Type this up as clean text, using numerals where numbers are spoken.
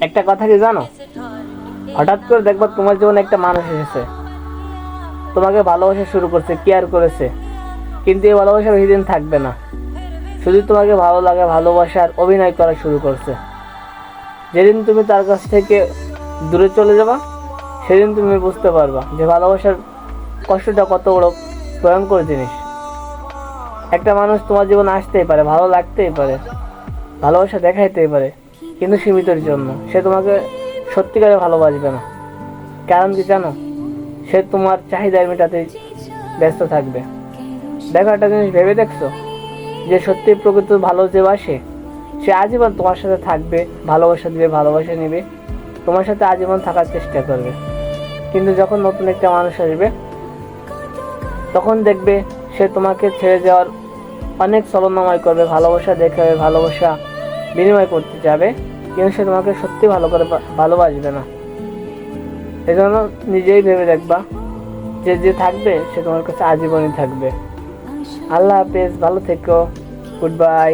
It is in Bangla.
একটা কথা কি জানো, হঠাৎ করে দেখবা তোমার জীবনে একটা মানুষ এসেছে, তোমাকে ভালোবাসা শুরু করছে, কেয়ার করেছে, কিন্তু এই ভালোবাসা বেশি দিন থাকবে না। শুধু তোমাকে ভালো লাগে, ভালোবাসার অভিনয় করা শুরু করছে। যেদিন তুমি তার কাছ থেকে দূরে চলে যাবা, সেদিন তুমি বুঝতে পারবা যে ভালোবাসার কষ্টটা কত বড় ভয়ঙ্কর জিনিস। একটা মানুষ তোমার জীবনে আসতেই পারে, ভালো লাগতেই পারে, ভালোবাসা দেখাইতেই পারে, কিন্তু সীমিতের জন্য। সে তোমাকে সত্যিকারে ভালোবাসবে না। কারণ কি জানো, সে তোমার চাহিদা মেটাতে ব্যস্ত থাকবে। দেখো, একটা জিনিস ভেবে দেখছো, যে সত্যি প্রকৃত ভালো যে বাসে, সে আজীবন তোমার সাথে থাকবে, ভালোবাসা দিবে, ভালোবাসা নিবে, তোমার সাথে আজীবন থাকার চেষ্টা করবে। কিন্তু যখন নতুন একটা মানুষ আসবে, তখন দেখবে সে তোমাকে ছেড়ে যাওয়ার অনেক ছলনাময় করবে, ভালোবাসা দেখাবে, ভালোবাসা বিনিময় করতে যাবে, কিন্তু সে তোমাকে সত্যি ভালো করে ভালোবাসবে না। এই জন্য নিজেই ভেবে দেখবা, যে যে থাকবে সে তোমার কাছে আজীবনই থাকবে। আল্লাহ হাফেজ, ভালো থেকো, গুড বাই।